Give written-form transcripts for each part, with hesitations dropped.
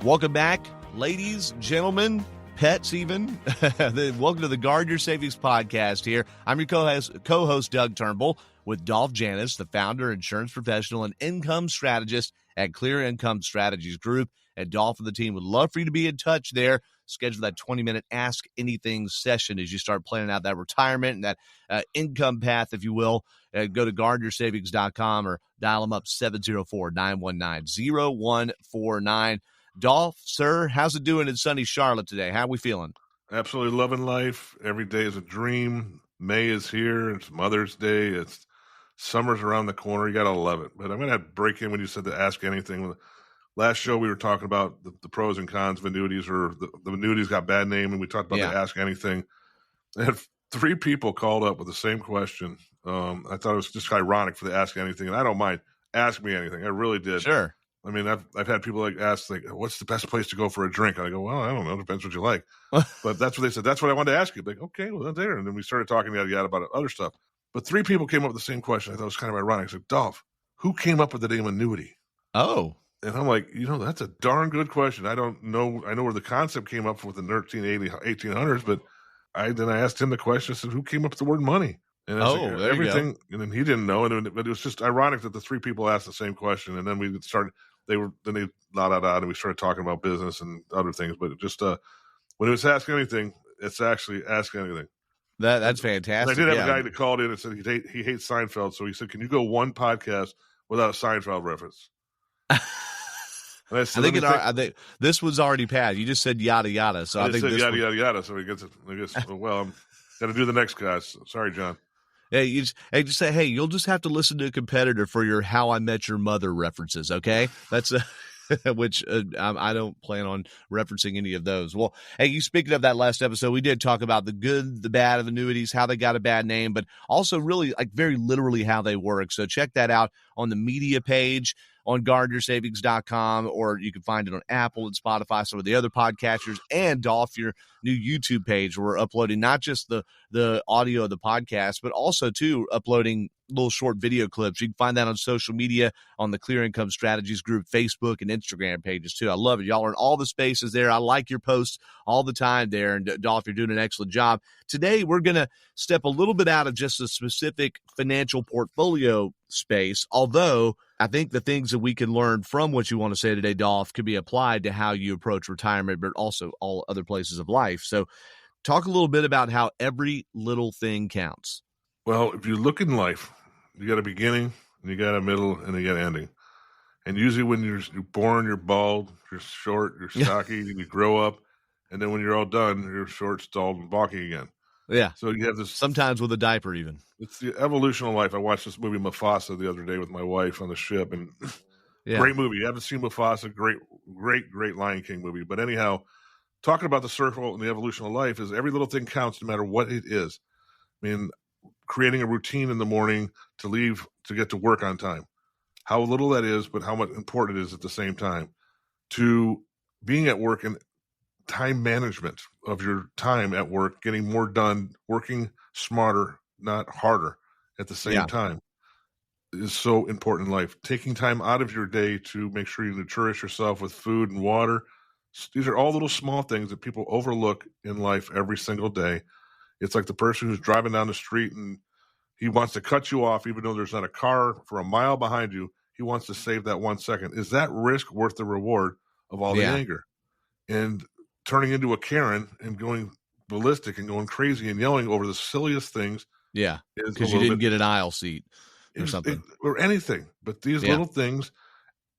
Welcome back, ladies, gentlemen, pets even. Welcome to the Guard Your Savings podcast here. I'm your co-host Doug Turnbull with Dolph Janis, the founder, insurance professional, and income strategist at Clear Income Strategies Group. And Dolph and the team would love for you to be in touch there. Schedule that 20-minute Ask Anything session as you start planning out that retirement and that income path, if you will. Go to guardyoursavings.com or dial them up 704-919-0149. Dolph, sir, how's it doing in sunny Charlotte today? How are we feeling? Absolutely loving life. Every day is a dream. May is here. It's Mother's Day. It's summer's around the corner. You got to love it. But I'm going to break in when you said to ask anything. Last show, we were talking about the pros and cons of annuities, or the annuities got bad name, and we talked about the ask anything. I had 3 people called up with the same question. I thought it was just ironic for the ask anything, and I don't mind. Ask me anything. I really did. Sure. I mean, I've had people ask, what's the best place to go for a drink? And I go, well, I don't know. Depends what you like. But that's what they said. That's what I wanted to ask you. Okay, well, that's there. And then we started talking about other stuff. But 3 people came up with the same question. I thought it was kind of ironic. I said, Dolph, who came up with the name annuity? Oh. And I'm like, that's a darn good question. I don't know. I know where the concept came up with the 1800s, but I asked him the question. I said, who came up with the word money? And there everything. You go. And then he didn't know. But it was just ironic that the 3 people asked the same question. And then we started. And we started talking about business and other things. But it just when it was Ask Anything, it's actually Ask Anything. That's fantastic. And I did have a guy that called in and said he hates Seinfeld. So he said, can you go one podcast without a Seinfeld reference? I think this was already passed. You just said yada yada, so I think said yada yada. So he gets it. I guess. Well, I'm got to do the next guy. Sorry, John. Hey, just say, hey, you'll just have to listen to a competitor for your How I Met Your Mother references. Okay, that's which I don't plan on referencing any of those. Well, hey, you speaking of that last episode, we did talk about the good, the bad of annuities, how they got a bad name, but also really very literally how they work. So check that out on the media page on guardyoursavings.com, or you can find it on Apple and Spotify, some of the other podcasters, and Dolph, your new YouTube page, where we're uploading not just the audio of the podcast, but also, too, uploading little short video clips. You can find that on social media on the Clear Income Strategies Group, Facebook, and Instagram pages, too. I love it. Y'all are in all the spaces there. I like your posts all the time there, and Dolph, you're doing an excellent job. Today, we're going to step a little bit out of just a specific financial portfolio space, although I think the things that we can learn from what you want to say today, Dolph, could be applied to how you approach retirement, but also all other places of life. So talk a little bit about how every little thing counts. Well, if you look in life, you got a beginning, and you got a middle, and you got an ending. And usually when you're born, you're bald, you're short, you're stocky, and you grow up. And then when you're all done, you're short, stalled, and balky again. Yeah. So you have this. Sometimes with a diaper even. It's the evolution of life. I watched this movie Mufasa the other day with my wife on the ship, and great movie. You haven't seen Mufasa? Great Lion King movie. But anyhow, talking about the circle and the evolution of life is every little thing counts no matter what it is. I mean, creating a routine in the morning to leave to get to work on time. How little that is, but how much important it is at the same time. To being at work and time management of your time at work, getting more done, working smarter, not harder at the same time is so important in life. Taking time out of your day to make sure you nourish yourself with food and water. These are all little small things that people overlook in life every single day. It's like the person who's driving down the street and he wants to cut you off even though there's not a car for a mile behind you. He wants to save that 1 second. Is that risk worth the reward of all the anger? And turning into a Karen and going ballistic and going crazy and yelling over the silliest things. Yeah, because you didn't get an aisle seat or something. Or anything. But these little things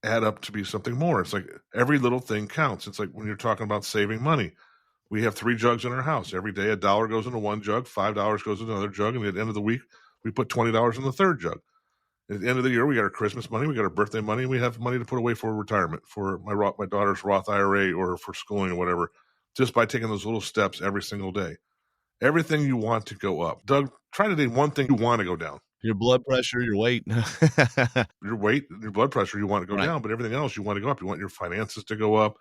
add up to be something more. It's like every little thing counts. It's like when you're talking about saving money. We have 3 jugs in our house. Every day $1 goes into one jug, $5 goes into another jug, and at the end of the week, we put $20 in the third jug. At the end of the year, we got our Christmas money, we got our birthday money, and we have money to put away for retirement, for my daughter's Roth IRA or for schooling or whatever, just by taking those little steps every single day. Everything you want to go up. Doug, try to name one thing you want to go down. Your blood pressure, your weight. Your weight, your blood pressure, you want to go down, but everything else you want to go up. You want your finances to go up.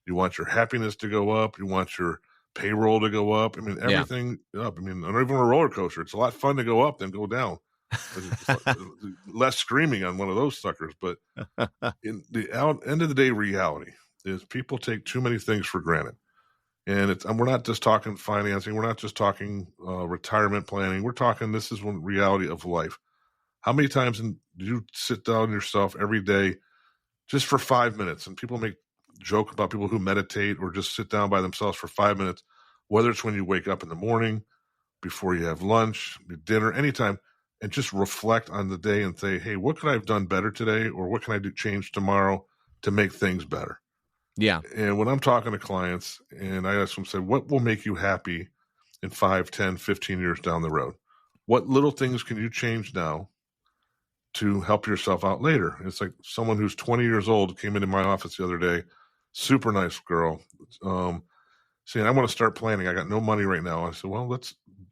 You want your happiness to go up. You want your payroll to go up. I mean, everything up. I mean, not even a roller coaster. It's a lot of fun to go up than go down. Less screaming on one of those suckers. But in the end of the day, reality is people take too many things for granted. And we're not just talking financing. We're not just talking retirement planning. We're talking, this is one reality of life. How many times do you sit down yourself every day just for 5 minutes? And people make joke about people who meditate or just sit down by themselves for 5 minutes, whether it's when you wake up in the morning, before you have lunch, dinner, anytime, and just reflect on the day and say, hey, what could I have done better today? Or what can I do change tomorrow to make things better? Yeah. And when I'm talking to clients and I ask them, say, what will make you happy in 5, 10, 15 years down the road? What little things can you change now to help yourself out later? It's like someone who's 20 years old came into my office the other day, super nice girl, saying, I want to start planning. I got no money right now. I said, well,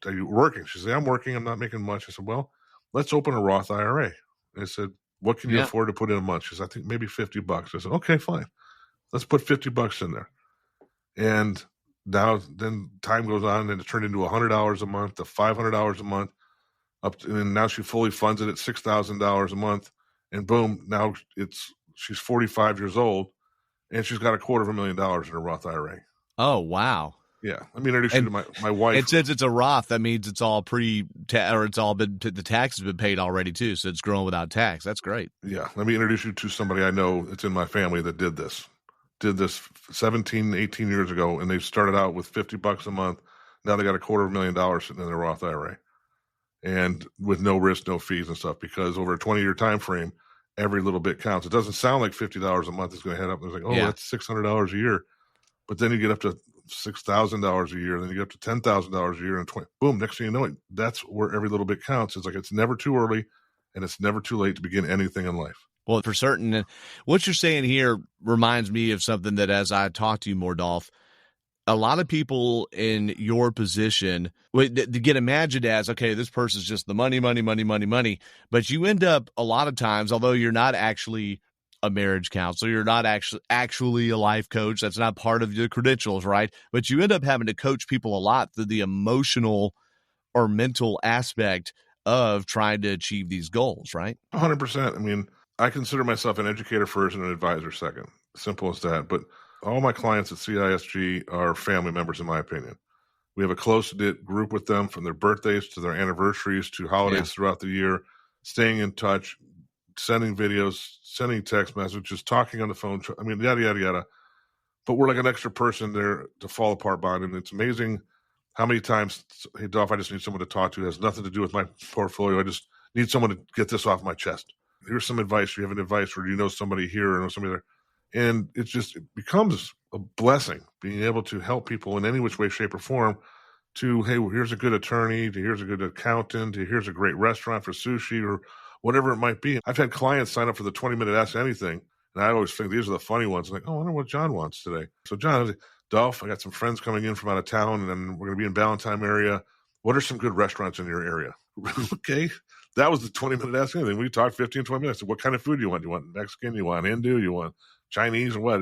are you working? She said, I'm working. I'm not making much. I said, well, let's open a Roth IRA. I said, what can you afford to put in a month? She said, I think maybe $50. I said, okay, fine. Let's put $50 in there. And now then time goes on and it turned into $100 a month to $500 a month and now she fully funds it at $6,000 a month. And boom, now she's 45 years old and she's got $250,000 in a Roth IRA. Oh, wow. Yeah, let me introduce you to my wife. And since it's a Roth, that means it's all the tax has been paid already too, so it's growing without tax. That's great. Yeah, let me introduce you to somebody I know that's in my family that did this 17, 18 years ago, and they started out with $50 a month. Now they got $250,000 sitting in their Roth IRA, and with no risk, no fees and stuff, because over a 20-year time frame, every little bit counts. It doesn't sound like $50 a month is going to head up. It's like, that's $600 a year, but then you get up to $6,000 a year, then you get up to $10,000 a year, and boom, next thing you know, that's where every little bit counts. It's like it's never too early, and it's never too late to begin anything in life. Well, for certain, what you're saying here reminds me of something that, as I talk to you more, Dolph, a lot of people in your position to get imagined as, okay, this person's just the money, but you end up a lot of times, although you're not actually a marriage counselor, you're not actually a life coach, that's not part of your credentials, right? But you end up having to coach people a lot through the emotional or mental aspect of trying to achieve these goals, right? 100%. I mean, I consider myself an educator first and an advisor second. Simple as that. But all my clients at CISG are family members, in my opinion. We have a close-knit group with them from their birthdays to their anniversaries to holidays throughout the year, staying in touch, sending videos, sending text messages, talking on the phone. I mean, yada, yada, yada. But we're like an extra person there to fall apart behind. And it's amazing how many times, hey, Dolph, I just need someone to talk to. It has nothing to do with my portfolio. I just need someone to get this off my chest. Here's some advice. You have an advice, or you know somebody here or know somebody there. And it becomes a blessing being able to help people in any which way, shape, or form to, hey, well, here's a good attorney, to here's a good accountant, to here's a great restaurant for sushi or whatever it might be. I've had clients sign up for the 20-minute Ask Anything, and I always think these are the funny ones. I'm like, I wonder what John wants today. So John, Dolph, I got some friends coming in from out of town, and then we're going to be in Ballantyne area. What are some good restaurants in your area? Okay. That was the 20-minute Ask Anything. We talked 15, 20 minutes. What kind of food do you want? Do you want Mexican? You want Hindu? You want Chinese or what?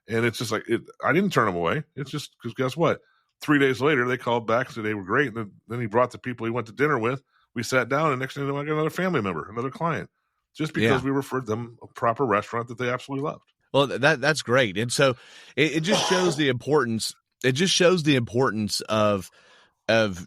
And it's just like, I didn't turn them away. It's just because guess what? 3 days later, they called back and said they were great. And then he brought the people he went to dinner with. We sat down, and next thing you know, I got another family member, another client, just because we referred them a proper restaurant that they absolutely loved. Well, that's great. And so it just shows the importance. It just shows the importance of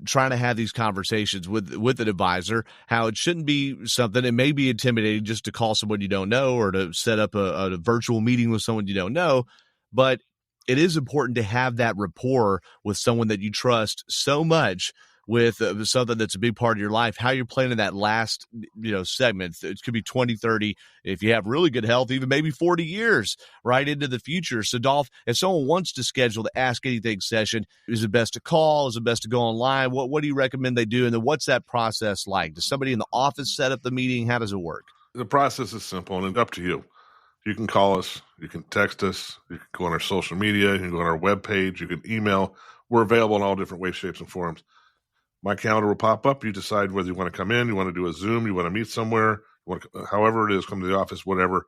trying to have these conversations with an advisor, how it shouldn't be something. It may be intimidating just to call someone you don't know or to set up a virtual meeting with someone you don't know, but it is important to have that rapport with someone that you trust so much with something that's a big part of your life, how you're planning that last, segment. It could be 20, 30, if you have really good health, even maybe 40 years right into the future. So Dolph, if someone wants to schedule the Ask Anything session, is it best to call? Is it best to go online? What do you recommend they do? And then what's that process like? Does somebody in the office set up the meeting? How does it work? The process is simple and it's up to you. You can call us, you can text us, you can go on our social media, you can go on our webpage, you can email. We're available in all different ways, shapes, and forms. My calendar will pop up. You decide whether you want to come in, you want to do a Zoom, you want to meet somewhere, however it is, come to the office, whatever.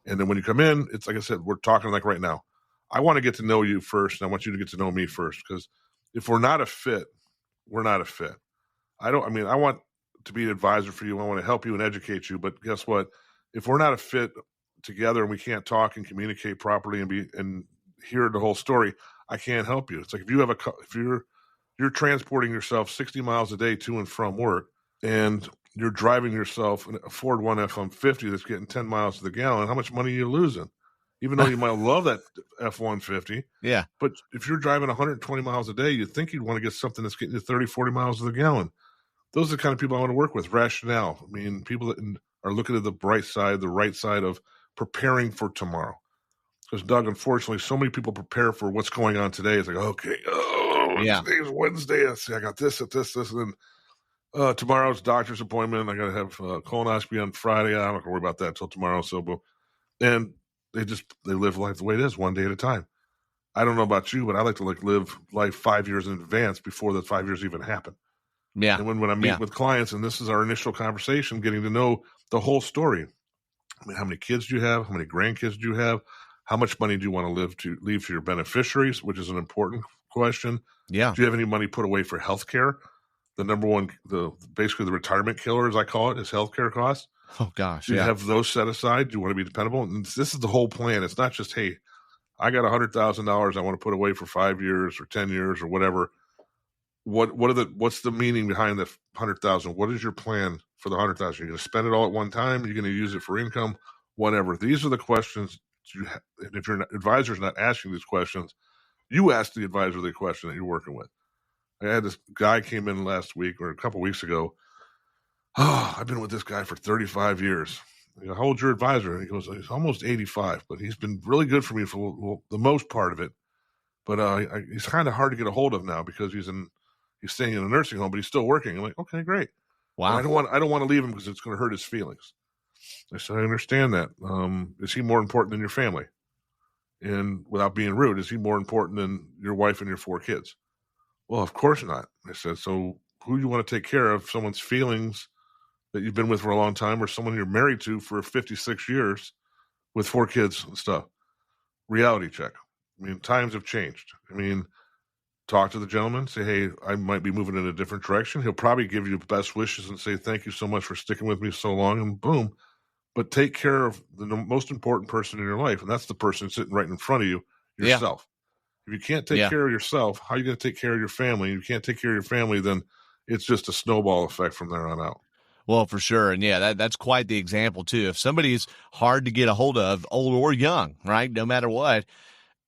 And then when you come in, it's like I said, we're talking like right now. I want to get to know you first, and I want you to get to know me first, because if we're not a fit, we're not a fit. I want to be an advisor for you. I want to help you and educate you. But guess what? If we're not a fit, together and we can't talk and communicate properly and hear the whole story, I can't help you. It's like if you're transporting yourself 60 miles a day to and from work, and you're driving yourself a Ford One F-150 that's getting 10 miles to the gallon, how much money are you losing? Even though you might love that F-150. Yeah. But if you're driving 120 miles a day, you'd think you'd want to get something that's getting you 30, 40 miles to the gallon. Those are the kind of people I want to work with. Rationale. I mean, people that are looking at the bright side, the right side of preparing for tomorrow. Because, Doug, unfortunately, so many people prepare for what's going on today. It's like, okay, today's Wednesday. Let's see, I got this, and then tomorrow's doctor's appointment. I got to have colonoscopy on Friday. I'm not going to worry about that until tomorrow. And they live life the way it is, one day at a time. I don't know about you, but I like to live life 5 years in advance before the 5 years even happen. Yeah. And when I meet with clients, and this is our initial conversation, getting to know the whole story. I mean, how many kids do you have? How many grandkids do you have? How much money do you want to leave to your beneficiaries, which is an important question. Yeah. Do you have any money put away for health care? The number one, basically the retirement killer, as I call it, is healthcare costs. Oh, gosh. Do you have those set aside? Do you want to be dependable? And this is the whole plan. It's not just, hey, I got $100,000 I want to put away for 5 years or 10 years or whatever. What's the meaning behind the 100,000? What is your plan for the 100,000? You're going to spend it all at one time? You're going to use it for income? Whatever. These are the questions you have. And if your advisor is not asking these questions, you ask the advisor the question that you're working with. I had this guy came in last week or a couple weeks ago. Oh, I've been with this guy for 35 years. I go, how old's your advisor? And he goes, he's almost 85, but he's been really good for me for the most part of it. But he's kind of hard to get a hold of now because he's staying in a nursing home, but he's still working. I'm like, okay, great. Wow. I don't want to leave him because it's going to hurt his feelings. I said, I understand that. Is he more important than your family? And without being rude, is he more important than your wife and your 4 kids? Well, of course not. I said, so who do you want to take care of? Someone's feelings that you've been with for a long time, or someone you're married to for 56 years with 4 kids and stuff? Reality check. I mean, times have changed. I mean, talk to the gentleman, say, hey, I might be moving in a different direction. He'll probably give you best wishes and say, thank you so much for sticking with me so long, and boom. But take care of the most important person in your life, and that's the person sitting right in front of you, yourself. If you can't take care of yourself, how are you going to take care of your family? If you can't take care of your family, then it's just a snowball effect from there on out. Well, for sure. And that's quite the example too. If somebody's hard to get a hold of, old or young, right? No matter what,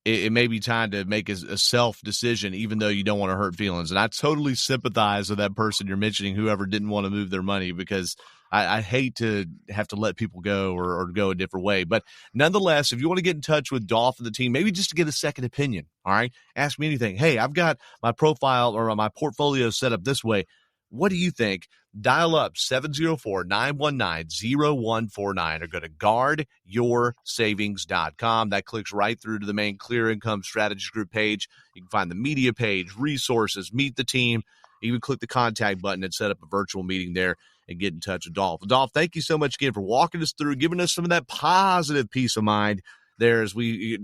it may be time to make a self decision, even though you don't want to hurt feelings. And I totally sympathize with that person you're mentioning, whoever didn't want to move their money, because I hate to have to let people go or go a different way. But nonetheless, if you want to get in touch with Dolph and the team, maybe just to get a second opinion, all right, ask me anything. Hey, I've got my profile or my portfolio set up this way. What do you think? Dial up 704-919-0149 or go to guardyoursavings.com. That clicks right through to the main Clear Income Strategies Group page. You can find the media page, resources, meet the team. Even click the contact button and set up a virtual meeting there and get in touch with Dolph. Dolph, thank you so much again for walking us through, giving us some of that positive peace of mind there as we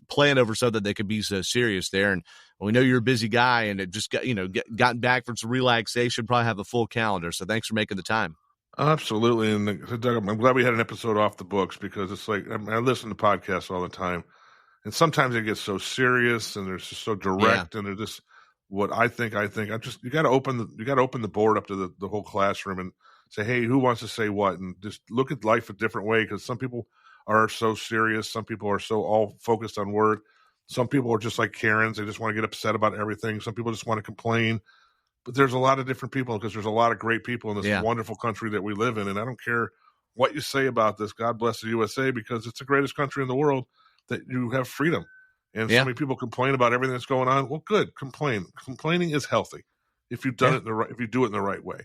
plan over something that could be so serious there. And we know you're a busy guy and it just got, gotten back from some relaxation, probably have a full calendar. So thanks for making the time. Absolutely. And Doug, I'm glad we had an episode off the books, because it's like, I listen to podcasts all the time, and sometimes it gets so serious and they're just so direct, and they're just what I think. You got to open the board up to the whole classroom and say, hey, who wants to say what? And just look at life a different way, because some people are so serious. Some people are so all focused on work. Some people are just like Karens. They just want to get upset about everything. Some people just want to complain. But there's a lot of different people, because there's a lot of great people in this wonderful country that we live in. And I don't care what you say about this. God bless the USA, because it's the greatest country in the world that you have freedom. And so many people complain about everything that's going on. Well, good. Complain. Complaining is healthy if you've done it if you do it in the right way.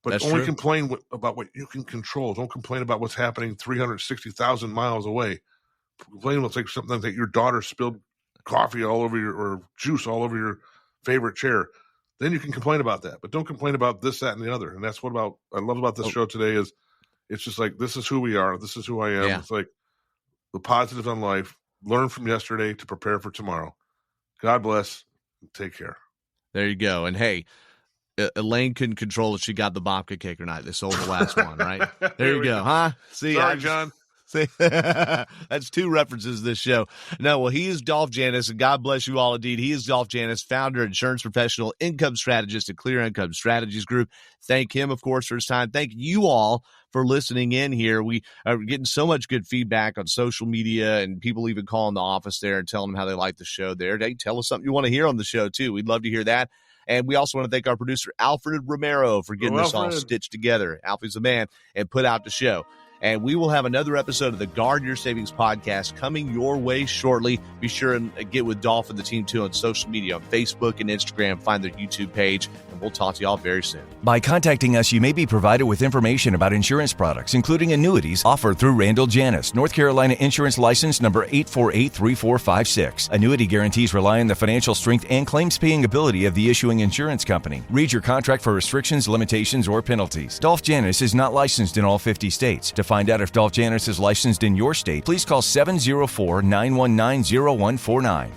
But that's only true. Complain about what you can control. Don't complain about what's happening 360,000 miles away. Complain about something that your daughter spilled coffee all over or juice all over your favorite chair. Then you can complain about that. But don't complain about this, that, and the other. And that's what I love about this show today is it's just like, this is who we are. This is who I am. Yeah. It's like the positives on life. Learn from yesterday to prepare for tomorrow. God bless. Take care. There you go. And hey, Elaine couldn't control if she got the babka cake or not. They sold the last one, right? There you go, huh? See, sorry, John. See, that's 2 references this show. No, well, he is Dolph Janis, and God bless you all indeed. He is Dolph Janis, founder, insurance professional, income strategist at Clear Income Strategies Group. Thank him, of course, for his time. Thank you all for listening in here. We are getting so much good feedback on social media, and people even calling the office there and telling them how they like the show there. Hey, tell us something you want to hear on the show, too. We'd love to hear that. And we also want to thank our producer, Alfred Romero, for getting this all stitched together. Alfie's the man and put out the show. And we will have another episode of the Guard Your Savings podcast coming your way shortly. Be sure and get with Dolph and the team, too, on social media, on Facebook and Instagram. Find their YouTube page, and we'll talk to y'all very soon. By contacting us, you may be provided with information about insurance products, including annuities offered through Randall Janis, North Carolina Insurance License number 8483456. Annuity guarantees rely on the financial strength and claims-paying ability of the issuing insurance company. Read your contract for restrictions, limitations, or penalties. Dolph Janis is not licensed in all 50 states. To find out if Dolph Janis is licensed in your state, please call 704-919-0149.